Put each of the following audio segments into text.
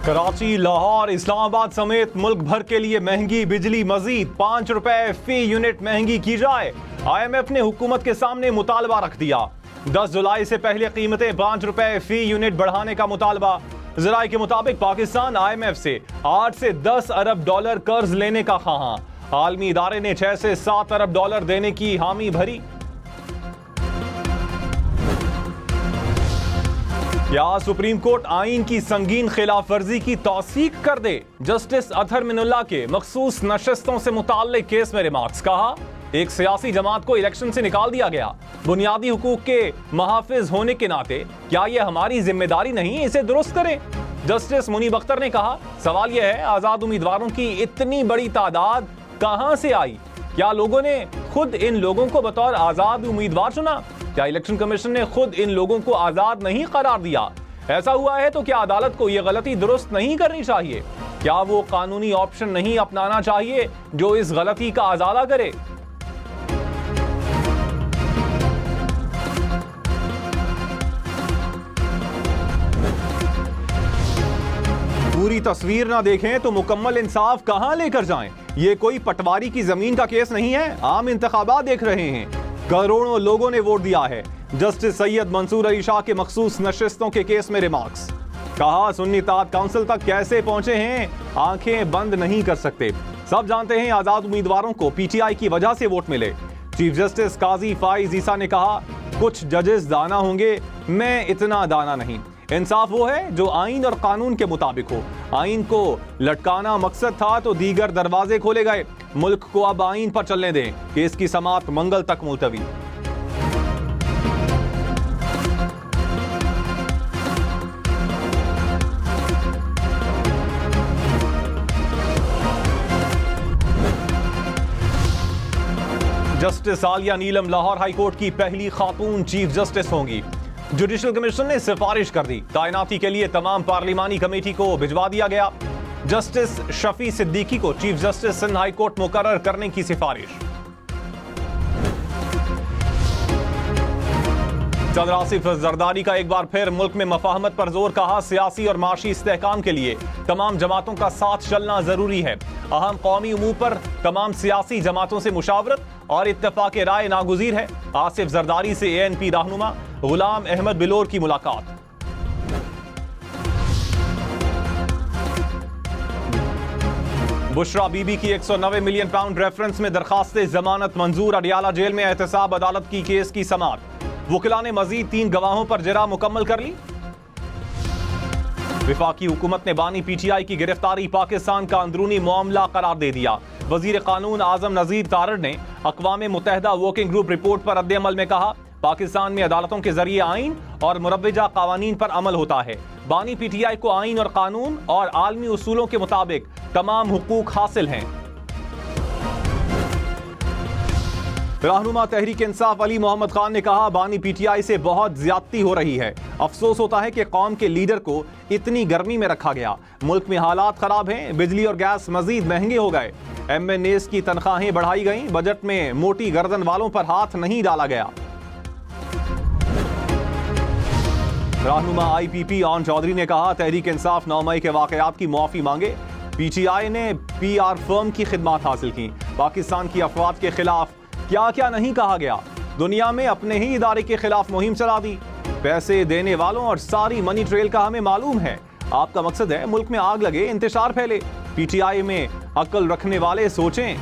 कराची, लाहौर, इस्लामाबाद समेत मुल्क भर के लिए महंगी बिजली मजीद 5 रुपए फी यूनिट महंगी की जाए। IMF ने हुकूमत के सामने मुतालबा रख दिया। 10 जुलाई से पहले कीमतें 5 रुपए फी यूनिट बढ़ाने का मुतालबा। ज़राए के मुताबिक पाकिस्तान IMF से 8 से 10 अरब डॉलर कर्ज लेने का ख्वाहां। आलमी इदारे ने 6 से 7 अरब डॉलर देने की हामी भरी। क्या सुप्रीम कोर्ट आईन की संगीन खिलाफ वर्जी की तौसीक कर दे? जस्टिस अतहर मिनुल्लाह के मखसूस नशस्तों से मुताल्लिक केस में रिमार्क्स। कहा, एक सियासी जमात को इलेक्शन से निकाल दिया गया। बुनियादी हुकूक के मुहाफिज होने के नाते क्या यह हमारी जिम्मेदारी नहीं, इसे दुरुस्त करें। जस्टिस मुनीब अख्तर ने कहा, सवाल यह है, आजाद उम्मीदवारों की इतनी बड़ी तादाद कहां से आई? क्या लोगों ने खुद इन लोगों को बतौर आजाद उम्मीदवार चुना? क्या इलेक्शन कमीशन ने खुद इन लोगों को आजाद नहीं करार दिया? ऐसा हुआ है तो क्या अदालत को यह गलती दुरुस्त नहीं करनी चाहिए? क्या वो कानूनी ऑप्शन नहीं अपनाना चाहिए जो इस गलती का अजाला करे? पूरी तस्वीर ना देखें तो मुकम्मल इंसाफ कहां लेकर जाएं? ये कोई पटवारी की जमीन का केस नहीं है। आम इंतखाबात देख रहे हैं, करोड़ों लोगों ने वोट दिया है। जस्टिस सैयद मंसूर अली शाह के मखसूस नशिस्तों के केस में रिमार्क्स। कहा, सुन्नी इत्तेहाद काउंसिल तक कैसे पहुंचे हैं, आंखें बंद नहीं कर सकते। सब जानते हैं आजाद उम्मीदवारों को PTI की वजह से वोट मिले। चीफ जस्टिस काजी फाइज ईसा ने कहा, कुछ जजेस दाना होंगे, मैं इतना दाना नहीं। इंसाफ वो है जो आइन और कानून के मुताबिक हो। आइन को लटकाना मकसद था तो दीगर दरवाजे खोले गए। मुल्क को अब आइन पर चलने दें। केस की समाअत मंगल तक मुलतवी। जस्टिस आलिया नीलम लाहौर हाई कोर्ट की पहली खातून चीफ जस्टिस होंगी। जुडिशल कमीशन ने सिफारिश कर दी। तैनाती के लिए तमाम पार्लिमानी कमेटी को भिजवा दिया गया। जस्टिस शफी सिद्दीकी को chief justice Sindh high court मुकर्रर करने की सिफारिश। सदर आसिफ जरदारी का एक बार फिर मुल्क में मफाहमत पर जोर। कहा, सियासी और माशी इस्तेहकाम के लिए तमाम जमातों का साथ चलना जरूरी है। अहम कौमी उमूर पर तमाम सियासी जमातों से मुशावरत और इत्तफाक राय नागुजीर है। आसिफ जरदारी से ANP रहनुमा गुलाम अहमद बिलोर की मुलाकात। बुशरा बीबी की 190 मिलियन पाउंड रेफरेंस में दरखास्त जमानत मंजूर। अडियाला जेल में एहतसाब अदालत की केस की समाअत। वकीला ने मजीद 3 गवाहों पर जरा मुकम्मल कर ली। विफाकी हुकूमत ने बानी PTI की गिरफ्तारी पाकिस्तान का अंदरूनी मामला करार दे दिया। वजीर कानून आजम नजीर तारड़ ने अक़वाम मुत्तहिदा वर्किंग ग्रुप रिपोर्ट पर रद्द-ए-अमल में कहा, पाकिस्तान में अदालतों के जरिए आइन और मुरव्वजा कावानीन पर अमल होता है। बानी PTI को आइन और कानून और आलमी उसूलों के मुताबिक तमाम हुकूक हासिल हैं। रहनुमा तहरीक इंसाफ अली मोहम्मद खान ने कहा, बानी PTI से बहुत ज्यादती हो रही है। अफसोस होता है कि कौम के लीडर को इतनी गर्मी में रखा गया। मुल्क में हालात खराब हैं, बिजली और गैस मजीद महंगे हो गए। MNAs की तनख्वाहें बढ़ाई गई। बजट में मोटी गर्दन वालों पर हाथ नहीं डाला गया। रहनुमा IPP ऑन चौधरी ने कहा, तहरीक इंसाफ 9 मई के वाकयात की मुआफी मांगे। PTI ने PR फर्म की खिदमत हासिल की। पाकिस्तान की अफवाद के खिलाफ क्या क्या नहीं कहा गया। दुनिया में अपने ही इदारे के खिलाफ मुहिम चला दी। पैसे देने वालों और सारी मनी ट्रेल का हमें मालूम है। आपका मकसद है मुल्क में आग लगे, इंतशार फैले। PTI में अक्ल रखने वाले सोचें।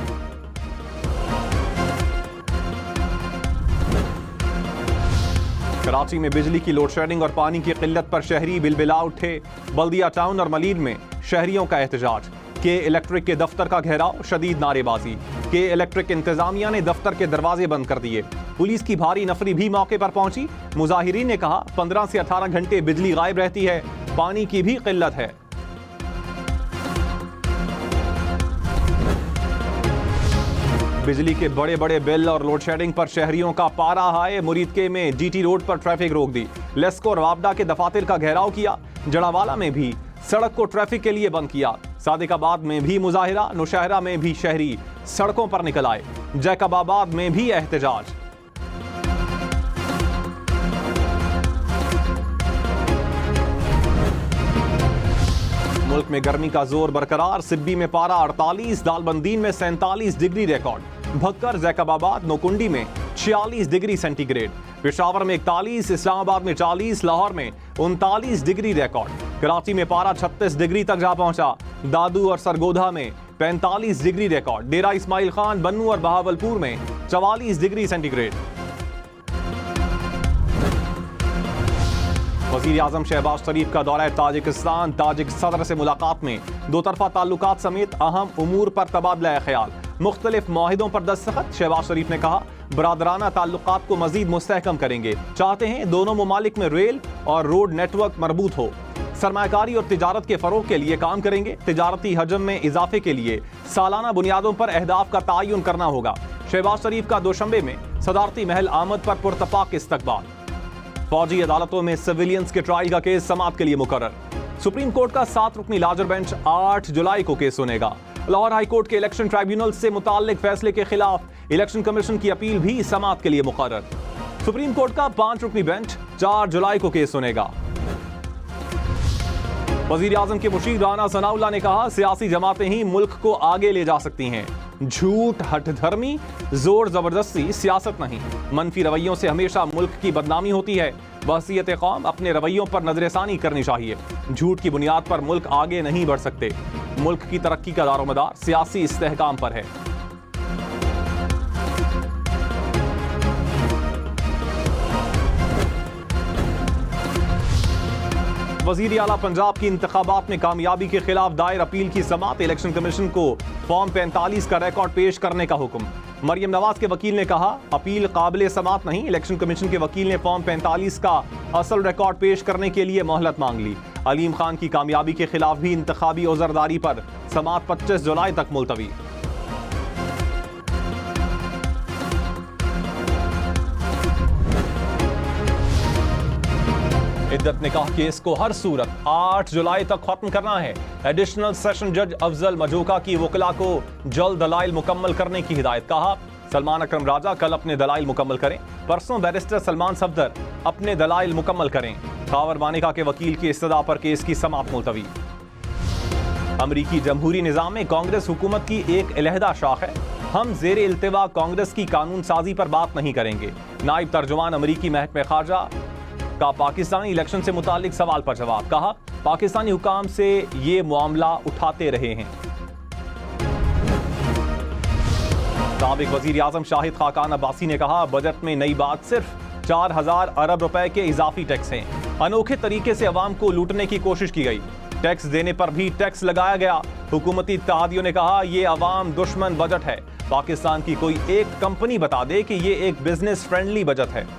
कराची में बिजली की लोड शेडिंग और पानी की किल्लत पर शहरी बिलबिला उठे। बल्दिया टाउन और मलीर में शहरियों का एहतजाज। के इलेक्ट्रिक के दफ्तर का घेराव, शदीद नारेबाजी। के इलेक्ट्रिक इंतजामिया ने दफ्तर के दरवाजे बंद कर दिए। पुलिस की भारी नफरी भी मौके पर पहुंची। मुजाहिरीन ने कहा, 15 से 18 घंटे बिजली गायब रहती है, पानी की भी किल्लत है। बिजली के बड़े बड़े बिल और लोड शेडिंग पर शहरियों का पारा हाय। मुरीदके में GT रोड पर ट्रैफिक रोक दी। लेस्को और वापडा के दफातर का घेराव किया। जड़ावाला में भी सड़क को ट्रैफिक के लिए बंद किया। सादिकाबाद में भी मुजाहिरा। नौशहरा में भी शहरी सड़कों पर निकल आए। जैकबाबाद में भी एहतजाज। मुल्क में गर्मी का जोर बरकरार। सिब्बी में पारा 48, दालबंदीन में 47 डिग्री रिकॉर्ड, भक्कर, जैकबाबाद, नोकुंडी में 46 डिग्री सेंटीग्रेड, पेशावर में 41, इस्लामाबाद में 40, लाहौर में 39 डिग्री रिकॉर्ड, कराची में पारा 36 डिग्री तक जा पहुंचा। दादू और सरगोधा में 45 डिग्री रिकॉर्ड, डेरा इस्माइल खान, बन्नू और बहावलपुर में 44 डिग्री सेंटीग्रेड। वज़ीर आज़म शहबाज शरीफ का दौरा ताजिकिस्तान, ताजिक सदर से मुलाकात में दो तरफा ताल्लुकात समेत अहम उमूर पर तबादला ख्याल, मुख्तलिफ मुआहिदों पर दस्तखत। शहबाज शरीफ ने कहा बरादराना ताल्लुकात को मजीद मुस्तहकम करेंगे, चाहते हैं दोनों मुमालिक में रेल और रोड नेटवर्क मरबूत हो। सरमायाकारी और तिजारत के फरोग के लिए काम करेंगे। तिजारती हजम में इजाफे के लिए सालाना बुनियादों पर अहदाफ का तयन करना होगा। शहबाज शरीफ का दोशंबे में सदारती महल आमद पर पुरतपाक इस्तकबाल। फौजी अदालतों में सिविलियंस के ट्रायल का केस समाअत के लिए मुकर्रर। सुप्रीम कोर्ट का 7 रुकनी लार्जर बेंच 8 जुलाई को केस सुनेगा। लाहौर हाई कोर्ट के इलेक्शन ट्राइब्यूनल से मुताल्लिक फैसले के खिलाफ इलेक्शन कमीशन की अपील भी समाअत के लिए मुकर्रर। सुप्रीम कोर्ट का 5 रुकनी बेंच 4 जुलाई को केस सुनेगा। वजीर आजम के मुशीर राना सनाउल्लाह ने कहा सियासी जमातें ही मुल्क को आगे ले जा सकती हैं। झूठ, हठधर्मी, जोर जबरदस्ती सियासत नहीं। मनफी रवैयों से हमेशा मुल्क की बदनामी होती है। बहसीयत कौम अपने रवैयों पर नजरसानी करनी चाहिए। झूठ की बुनियाद पर मुल्क आगे नहीं बढ़ सकते। मुल्क की तरक्की का दारोमदार सियासी इस्तेहकाम पर है। वजीर आला पंजाब की इंतखाबात में कामयाबी के खिलाफ दायर अपील की समाअत। इलेक्शन कमीशन को फॉर्म 45 का रिकॉर्ड पेश करने का हुक्म। मरियम नवाज के वकील ने कहा अपील काबिल समाअत नहीं। इलेक्शन कमीशन के वकील ने फॉर्म 45 का असल रिकॉर्ड पेश करने के लिए मोहलत मांग ली। अलीम खान की कामयाबी के खिलाफ भी इंतखाबी औजरदारी पर समाअत 25 जुलाई तक मुलतवी। इद्दत निकाह केस को हर सूरत 8 जुलाई तक खत्म करना है। एडिशनल सेशन जज अफजल मजूका की वकला को जल्द दलाइल मुकम्मल करने की हिदायत। कहा सलमान अकरम राजा कल अपने दलाइल मुकम्मल करें। परसों बैरिस्टर सलमान सफदर अपने दलाइल मुकम्मल करें। खावर वानिका के वकील की इस्तदा पर केस की समाअत मुलतवी। अमरीकी जमहूरी निज़ाम में कांग्रेस हुकूमत की एक अलहदा शाख है। हम जेर इल्तिवा कांग्रेस की कानून साजी पर बात नहीं करेंगे। नायब तर्जुमान अमरीकी महकमे खारजा का पाकिस्तानी इलेक्शन से मुतालिक सवाल पर जवाब। कहा पाकिस्तानी हुकाम से ये मामला उठाते रहे हैं। साबिक वजीर आजम शाहिद खाकान अब्बासी ने कहा बजट में नई बात सिर्फ 4000 अरब रुपए के इजाफी टैक्स हैं। अनोखे तरीके से अवाम को लूटने की कोशिश की गई। टैक्स देने पर भी टैक्स लगाया गया। हुकूमती इत्तेहादियों ने कहा ये अवाम दुश्मन बजट है। पाकिस्तान की कोई एक कंपनी बता दे कि ये एक बिजनेस फ्रेंडली बजट है।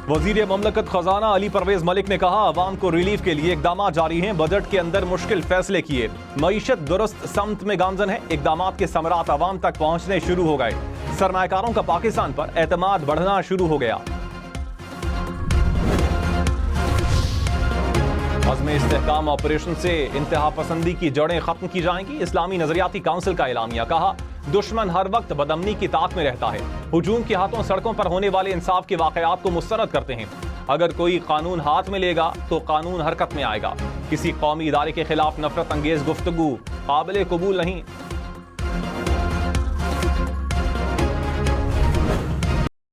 वजीर ममलकत खजाना अली परवेज मलिक ने कहा अवाम को रिलीफ के लिए इकदाम जारी हैं। बजट के अंदर मुश्किल फैसले किए। मईशत दुरुस्त समत में गामजन है। इकदाम के समरात अवाम तक पहुंचने शुरू हो गए। सरमायाकारों का पाकिस्तान पर एतमाद बढ़ना शुरू हो गया। अज़्म इस्तेहकाम ऑपरेशन से इंतहा पसंदी की जड़ें खत्म की जाएंगी। इस्लामी नजरियाती काउंसिल का एलामिया। कहा दुश्मन हर वक्त बदअमनी की ताक में रहता है। हुजूम के हाथों सड़कों पर होने वाले इंसाफ के वाकयात को मुस्तरद करते हैं। अगर कोई कानून हाथ में लेगा तो कानून हरकत में आएगा। किसी कौमी इदारे के खिलाफ नफरत अंगेज गुफ्तगू काबिल कबूल नहीं।